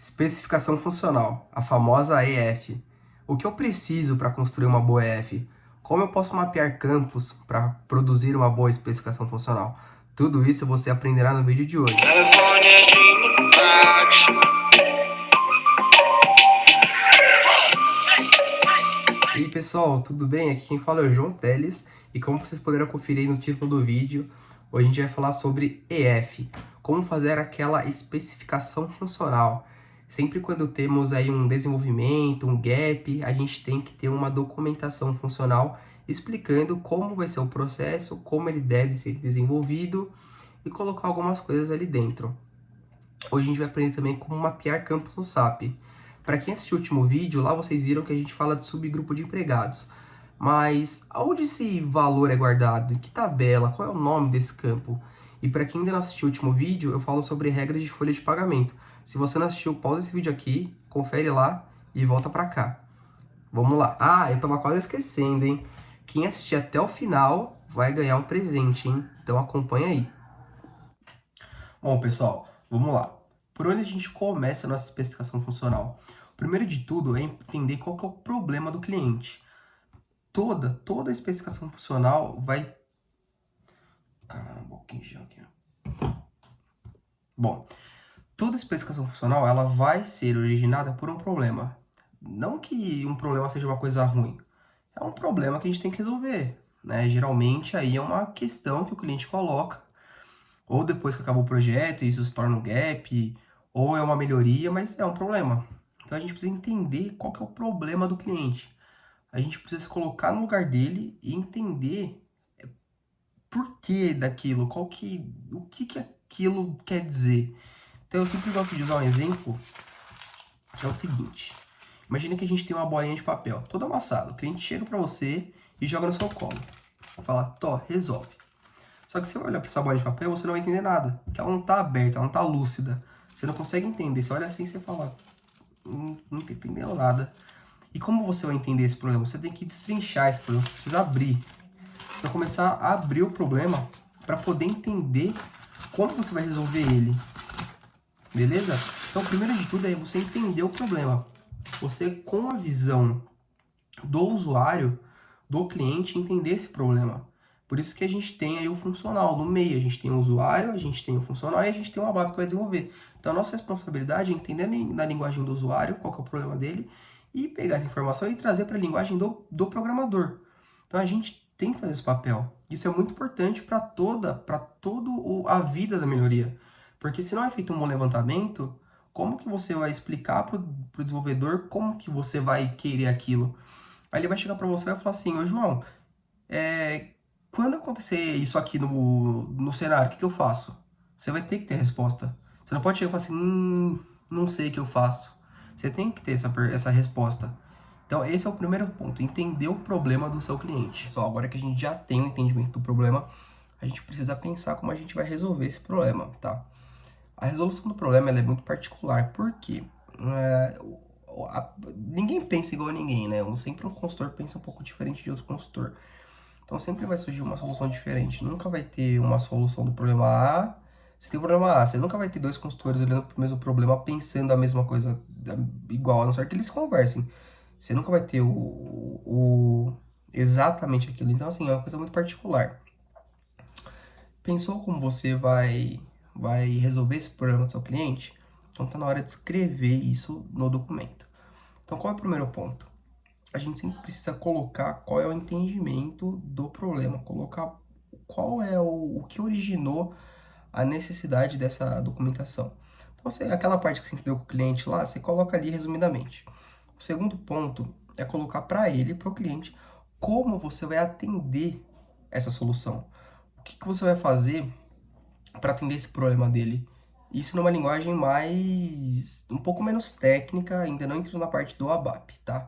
Especificação funcional, a famosa EF. O que eu preciso para construir uma boa EF? Como eu posso mapear campos para produzir uma boa especificação funcional? Tudo isso você aprenderá no vídeo de hoje. E aí pessoal, tudo bem? Aqui quem fala é o João Teles e como vocês poderão conferir no título do vídeo, hoje a gente vai falar sobre EF, como fazer aquela especificação funcional. Sempre quando temos aí um desenvolvimento, um gap, a gente tem que ter uma documentação funcional explicando como vai ser o processo, como ele deve ser desenvolvido e colocar algumas coisas ali dentro. Hoje a gente vai aprender também como mapear campos no SAP. Para quem assistiu o último vídeo, lá vocês viram que a gente fala de subgrupo de empregados. Mas aonde esse valor é guardado? Em que tabela? Qual é o nome desse campo? E para quem ainda não assistiu o último vídeo, eu falo sobre regras de folha de pagamento. Se você não assistiu, pausa esse vídeo aqui, confere lá e volta para cá. Vamos lá. Ah, eu tava quase esquecendo, hein? Quem assistir até o final vai ganhar um presente, hein? Então acompanha aí. Bom, pessoal, vamos lá. Por onde a gente começa a nossa especificação funcional? Primeiro de tudo é entender qual que é o problema do cliente. Toda a especificação funcional vai... Caramba, um pouquinho de aqui. Bom, toda especificação funcional ela vai ser originada por um problema. Não que um problema seja uma coisa ruim. É um problema que a gente tem que resolver, né? Geralmente aí é uma questão que o cliente coloca, ou depois que acabou o projeto, isso se torna um gap, ou é uma melhoria, mas é um problema. Então a gente precisa entender qual que é o problema do cliente. A gente precisa se colocar no lugar dele e entender por que daquilo, o que aquilo quer dizer. Então eu sempre gosto de usar um exemplo, que é o seguinte. Imagina que a gente tem uma bolinha de papel, toda amassada. O cliente chega para você e joga no seu colo. Fala, Tó, resolve. Só que você olha para essa bolinha de papel, você não vai entender nada. Porque ela não está aberta, ela não está lúcida. Você não consegue entender. Você olha assim e você fala, não tô entendendo nada. E como você vai entender esse problema? Você tem que destrinchar esse problema, você precisa abrir. Para começar a abrir o problema, para poder entender como você vai resolver ele. Beleza? Então, primeiro de tudo é você entender o problema. Você, com a visão do usuário, do cliente, entender esse problema. Por isso que a gente tem aí o funcional no meio. A gente tem o usuário, a gente tem o funcional e a gente tem o ABAP que vai desenvolver. Então, a nossa responsabilidade é entender na linguagem do usuário qual que é o problema dele e pegar essa informação e trazer para a linguagem do programador. Então, a gente tem que fazer esse papel. Isso é muito importante para toda a vida da melhoria. Porque se não é feito um bom levantamento, como que você vai explicar para o desenvolvedor como que você vai querer aquilo? Aí ele vai chegar para você e vai falar assim, ô João, quando acontecer isso aqui no cenário, o que eu faço? Você vai ter que ter resposta. Você não pode chegar e falar assim, não sei o que eu faço. Você tem que ter essa resposta. Então, esse é o primeiro ponto, entender o problema do seu cliente. Só agora que a gente já tem o entendimento do problema, a gente precisa pensar como a gente vai resolver esse problema, tá? A resolução do problema ela é muito particular, porque ninguém pensa igual a ninguém, né? Sempre um consultor pensa um pouco diferente de outro consultor. Então, sempre vai surgir uma solução diferente. Nunca vai ter uma solução do problema A. Se tem o problema A, você nunca vai ter dois consultores olhando para o mesmo problema, pensando a mesma coisa igual, a não ser que eles conversem. Você nunca vai ter exatamente aquilo. Então, assim, é uma coisa muito particular. Pensou como você vai resolver esse problema do seu cliente? Então, tá na hora de escrever isso no documento. Então, qual é o primeiro ponto? A gente sempre precisa colocar qual é o entendimento do problema, colocar qual é o que originou a necessidade dessa documentação. Então, aquela parte que você entendeu com o cliente lá, você coloca ali resumidamente. O segundo ponto é colocar para ele, para o cliente, como você vai atender essa solução. O que você vai fazer para atender esse problema dele. Isso numa linguagem um pouco menos técnica, ainda não entrando na parte do ABAP, tá?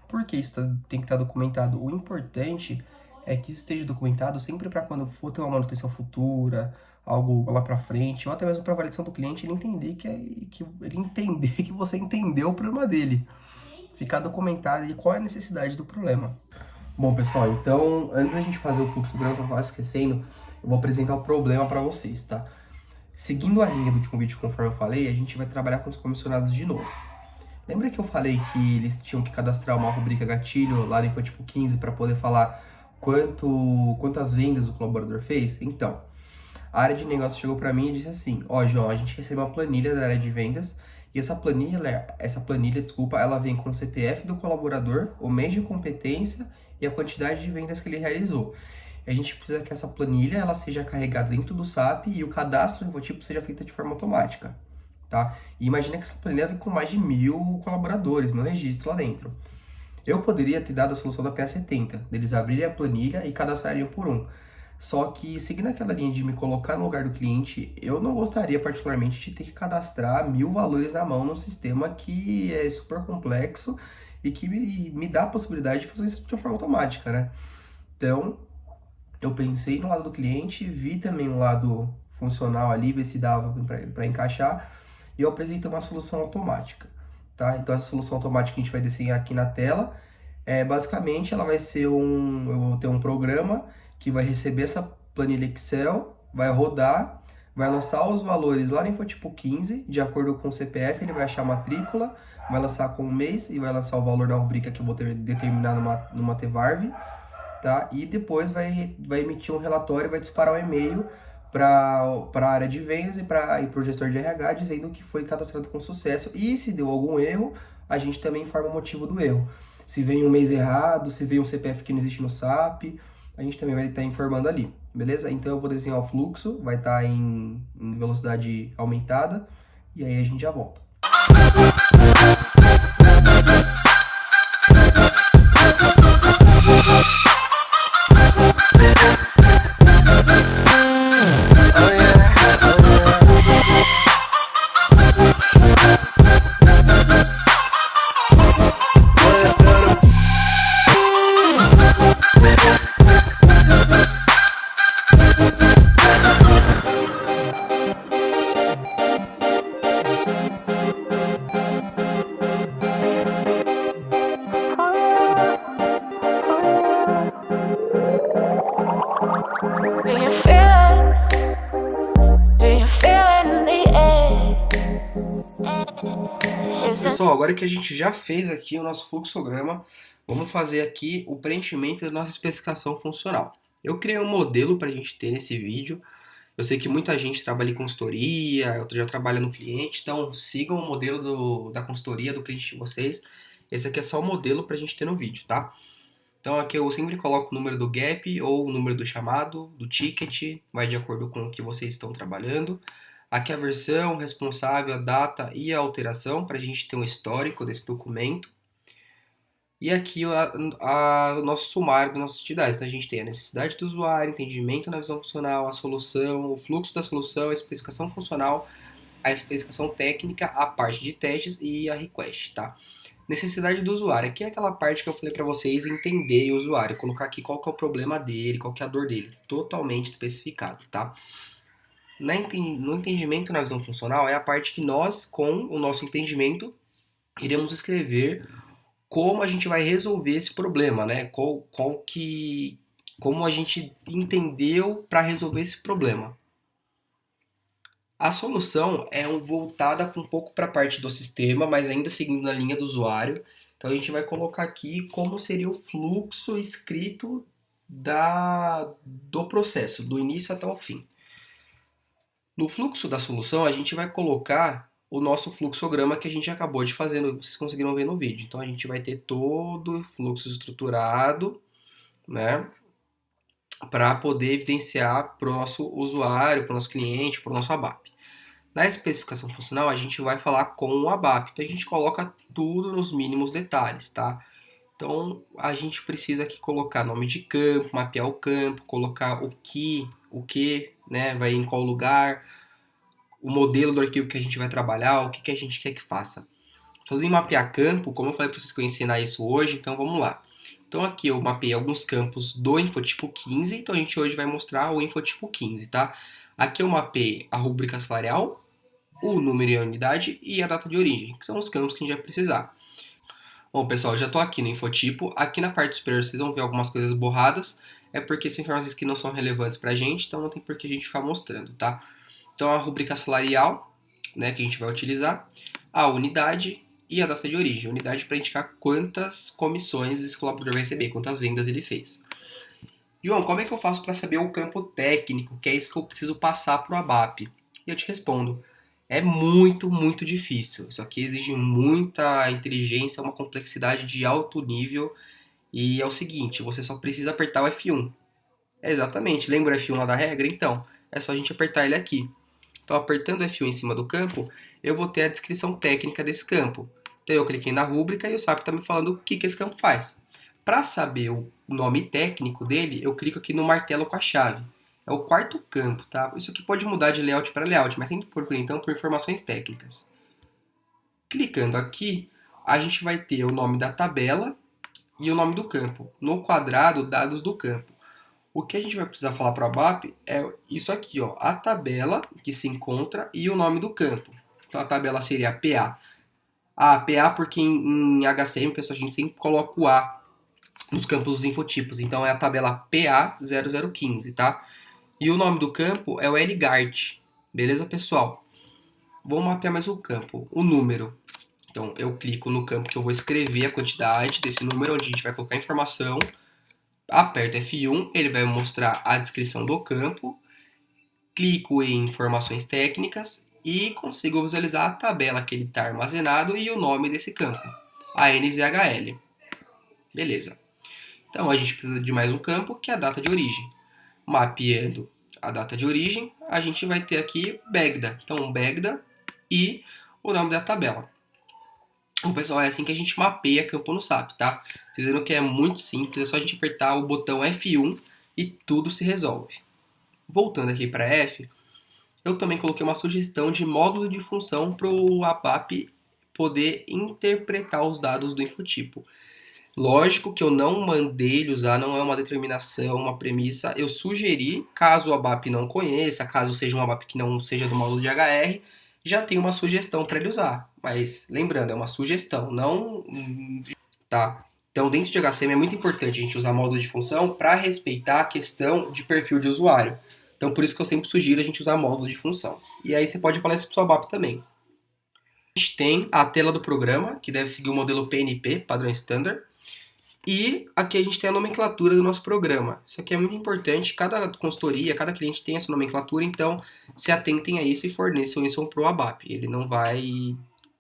Por que isso tem que estar documentado? O importante é que isso esteja documentado sempre para quando for ter uma manutenção futura, algo lá para frente, ou até mesmo para avaliação do cliente, ele entender que você entendeu o problema dele. Ficar documentado aí qual é a necessidade do problema. Bom, pessoal, então, antes da gente fazer o fluxo grande, eu não estava esquecendo, eu vou apresentar o problema para vocês, tá? Seguindo a linha do último vídeo, conforme eu falei, a gente vai trabalhar com os comissionados de novo. Lembra que eu falei que eles tinham que cadastrar uma rubrica gatilho lá no Infotipo 15 para poder falar quantas vendas o colaborador fez? Então, a área de negócio chegou para mim e disse assim: ó, João, a gente recebeu uma planilha da área de vendas e essa planilha, desculpa, ela vem com o CPF do colaborador, o mês de competência e a quantidade de vendas que ele realizou. A gente precisa que essa planilha ela seja carregada dentro do SAP e o cadastro do Infotipo seja feito de forma automática, tá? E imagina que essa planilha vem com mais de 1.000 colaboradores, 1.000 registros lá dentro. Eu poderia ter dado a solução da PA70, deles abrirem a planilha e cadastrariam por um. Só que, seguindo aquela linha de me colocar no lugar do cliente, eu não gostaria particularmente de ter que cadastrar 1.000 valores na mão num sistema que é super complexo e que me dá a possibilidade de fazer isso de uma forma automática, né? Então, eu pensei no lado do cliente, vi também o lado funcional ali, ver se dava para encaixar, e eu apresentei uma solução automática, tá? Então, essa solução automática que a gente vai desenhar aqui na tela, basicamente ela vai ser eu vou ter um programa que vai receber essa planilha Excel, vai rodar, vai lançar os valores lá no Infotipo 15, de acordo com o CPF, ele vai achar a matrícula, vai lançar com o mês e vai lançar o valor da rubrica que eu vou determinar numa TVARV, tá? E depois vai emitir um relatório, vai disparar um e-mail para a área de vendas e para o gestor de RH dizendo que foi cadastrado com sucesso. E se deu algum erro, a gente também informa o motivo do erro. Se vem um mês errado, se vem um CPF que não existe no SAP, a gente também vai estar informando ali, beleza? Então eu vou desenhar o fluxo, vai estar em velocidade aumentada, e aí a gente já volta. Pessoal, agora que a gente já fez aqui o nosso fluxograma, vamos fazer aqui o preenchimento da nossa especificação funcional. Eu criei um modelo para a gente ter nesse vídeo. Eu sei que muita gente trabalha em consultoria, outro já trabalha no cliente, então sigam o modelo da consultoria do cliente de vocês. Esse aqui é só o modelo para a gente ter no vídeo, tá? Então aqui eu sempre coloco o número do gap ou o número do chamado, do ticket, vai de acordo com o que vocês estão trabalhando. Aqui a versão, o responsável, a data e a alteração, para a gente ter um histórico desse documento. E aqui o nosso sumário das nossas atividades. Então a gente tem a necessidade do usuário, entendimento na visão funcional, a solução, o fluxo da solução, a especificação funcional, a especificação técnica, a parte de testes e a request, tá? Necessidade do usuário. Aqui é aquela parte que eu falei para vocês entender o usuário, colocar aqui qual que é o problema dele, qual que é a dor dele, totalmente especificado, tá? No entendimento na visão funcional é a parte que nós, com o nosso entendimento, iremos escrever como a gente vai resolver esse problema, né? Como a gente entendeu para resolver esse problema. A solução é voltada um pouco para a parte do sistema, mas ainda seguindo na linha do usuário. Então a gente vai colocar aqui como seria o fluxo escrito do processo, do início até o fim. No fluxo da solução, a gente vai colocar o nosso fluxograma que a gente acabou de fazer, vocês conseguiram ver no vídeo. Então a gente vai ter todo o fluxo estruturado, né, para poder evidenciar para o nosso usuário, para o nosso cliente, para o nosso ABAP. Na especificação funcional, a gente vai falar com o ABAP, então a gente coloca tudo nos mínimos detalhes, tá? Então a gente precisa aqui colocar nome de campo, mapear o campo, colocar o que, né, vai em qual lugar, o modelo do arquivo que a gente vai trabalhar, o que a gente quer que faça. Falando em mapear campo, como eu falei para vocês que eu ia ensinar isso hoje, então vamos lá. Então aqui eu mapeei alguns campos do Infotipo 15, então a gente hoje vai mostrar o Infotipo 15, tá? Aqui eu mapeei a rubrica salarial, o número e a unidade e a data de origem, que são os campos que a gente vai precisar. Bom, pessoal, eu já estou aqui no Infotipo. Aqui na parte superior vocês vão ver algumas coisas borradas. É porque são informações que não são relevantes para a gente, então não tem por que a gente ficar mostrando, tá? Então, a rubrica salarial, né, que a gente vai utilizar, a unidade e a data de origem. Unidade para indicar quantas comissões esse colaborador vai receber, quantas vendas ele fez. João, como é que eu faço para saber o campo técnico, que é isso que eu preciso passar para o ABAP? E eu te respondo, é muito, muito difícil. Isso aqui exige muita inteligência, uma complexidade de alto nível. E é o seguinte, você só precisa apertar o F1. Exatamente, lembra o F1 lá da regra? Então, é só a gente apertar ele aqui. Então, apertando o F1 em cima do campo, eu vou ter a descrição técnica desse campo. Então, eu cliquei na rúbrica e o SAP está me falando o que esse campo faz. Para saber o nome técnico dele, eu clico aqui no martelo com a chave. É o quarto campo, tá? Isso aqui pode mudar de layout para layout, mas sempre procure então por informações técnicas. Clicando aqui, a gente vai ter o nome da tabela e o nome do campo. No quadrado, dados do campo. O que a gente vai precisar falar para o ABAP é isso aqui, ó, a tabela que se encontra e o nome do campo. Então a tabela seria PA. PA porque em HCM, pessoal, a gente sempre coloca o A nos campos dos infotipos. Então é a tabela PA0015, tá? E o nome do campo é o LGART. Beleza, pessoal? Vou mapear mais o campo, o número. Então eu clico no campo que eu vou escrever a quantidade desse número, onde a gente vai colocar a informação. Aperto F1, ele vai mostrar a descrição do campo, clico em informações técnicas e consigo visualizar a tabela que ele está armazenado e o nome desse campo, a NZHL. Beleza. Então a gente precisa de mais um campo, que é a data de origem. Mapeando a data de origem, a gente vai ter aqui Begda. Então Begda e o nome da tabela. Então, pessoal, é assim que a gente mapeia campo no SAP, tá? Vocês viram que é muito simples, é só a gente apertar o botão F1 e tudo se resolve. Voltando aqui para F, eu também coloquei uma sugestão de módulo de função para o ABAP poder interpretar os dados do infotipo. Lógico que eu não mandei ele usar, não é uma determinação, uma premissa. Eu sugeri, caso o ABAP não conheça, caso seja um ABAP que não seja do módulo de HR, já tem uma sugestão para ele usar. Mas lembrando, é uma sugestão, não. Tá? Então, dentro de HCM é muito importante a gente usar módulo de função para respeitar a questão de perfil de usuário. Então, por isso que eu sempre sugiro a gente usar módulo de função. E aí você pode falar isso para o seu ABAP também. A gente tem a tela do programa, que deve seguir o modelo PNP, padrão standard. E aqui a gente tem a nomenclatura do nosso programa. Isso aqui é muito importante, cada consultoria, cada cliente tem a sua nomenclatura, então se atentem a isso e forneçam isso para o ABAP. Ele não vai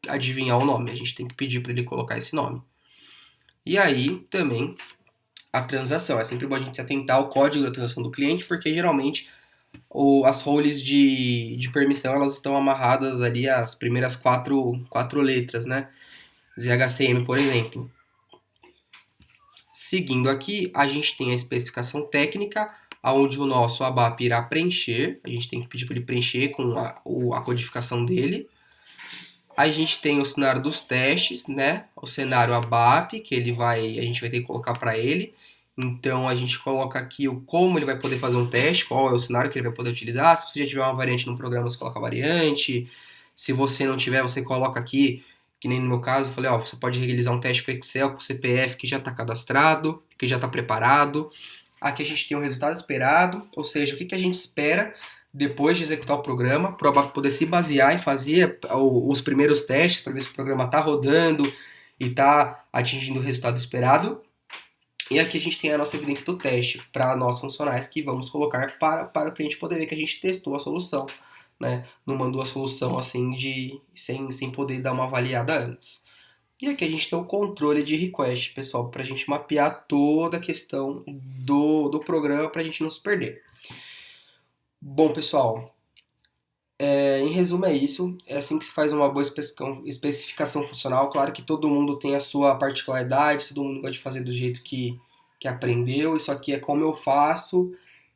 adivinhar o nome, a gente tem que pedir para ele colocar esse nome. E aí também a transação, é sempre bom a gente se atentar ao código da transação do cliente, porque geralmente as roles de permissão elas estão amarradas ali às primeiras quatro letras, né? ZHCM, por exemplo. Seguindo aqui, a gente tem a especificação técnica, onde o nosso ABAP irá preencher. A gente tem que pedir para ele preencher com a codificação dele. A gente tem o cenário dos testes, né? O cenário ABAP, que a gente vai ter que colocar para ele. Então a gente coloca aqui como ele vai poder fazer um teste, qual é o cenário que ele vai poder utilizar. Se você já tiver uma variante no programa, você coloca a variante. Se você não tiver, você coloca aqui, que nem no meu caso, eu falei, ó, você pode realizar um teste com Excel, com o CPF que já está cadastrado, que já está preparado. Aqui a gente tem o resultado esperado, ou seja, o que a gente espera depois de executar o programa, para poder se basear e fazer os primeiros testes para ver se o programa está rodando e está atingindo o resultado esperado. E aqui a gente tem a nossa evidência do teste para nós funcionais que vamos colocar para o cliente poder ver que a gente testou a solução, né? Não mandou a solução assim sem poder dar uma avaliada antes. E aqui a gente tem o controle de request, pessoal, para a gente mapear toda a questão do programa para a gente não se perder. Bom, pessoal, em resumo é isso. É assim que se faz uma boa especificação funcional. Claro que todo mundo tem a sua particularidade, todo mundo gosta de fazer do jeito que aprendeu. Isso aqui é como eu faço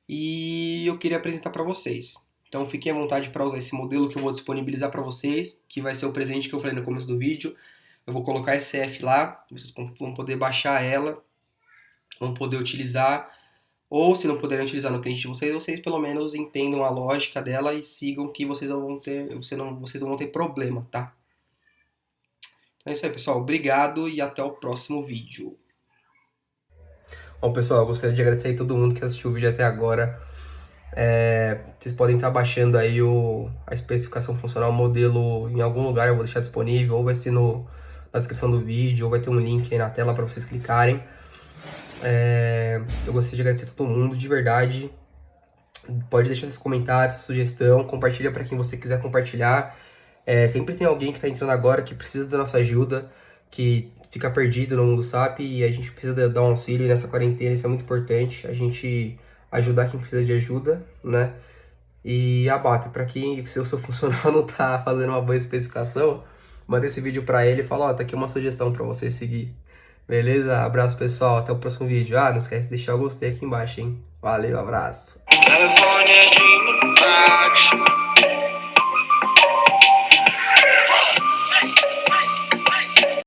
e eu queria apresentar para vocês. Então fiquem à vontade para usar esse modelo que eu vou disponibilizar para vocês, que vai ser o presente que eu falei no começo do vídeo. Eu vou colocar esse F lá, vocês vão poder baixar ela, vão poder utilizar. Ou se não puderem utilizar no cliente de vocês pelo menos entendam a lógica dela e sigam que vocês não vão ter problema, tá? Então é isso aí, pessoal. Obrigado e até o próximo vídeo. Bom, pessoal, eu gostaria de agradecer a todo mundo que assistiu o vídeo até agora. Vocês podem estar baixando aí a especificação funcional, o modelo em algum lugar, eu vou deixar disponível, ou vai ser na descrição do vídeo, ou vai ter um link aí na tela para vocês clicarem. Eu gostaria de agradecer a todo mundo, de verdade. Pode deixar seu comentário, sua sugestão, compartilha para quem você quiser compartilhar. Sempre tem alguém que está entrando agora que precisa da nossa ajuda, que fica perdido no mundo SAP e a gente precisa dar um auxílio. E nessa quarentena isso é muito importante, a gente ajudar quem precisa de ajuda, né? E ABAP, para quem, se o seu funcionário não tá fazendo uma boa especificação, manda esse vídeo para ele e fala, ó, tá aqui uma sugestão para você seguir. Beleza? Abraço, pessoal. Até o próximo vídeo. Não esquece de deixar o gostei aqui embaixo, hein? Valeu, abraço. California dreaming about you.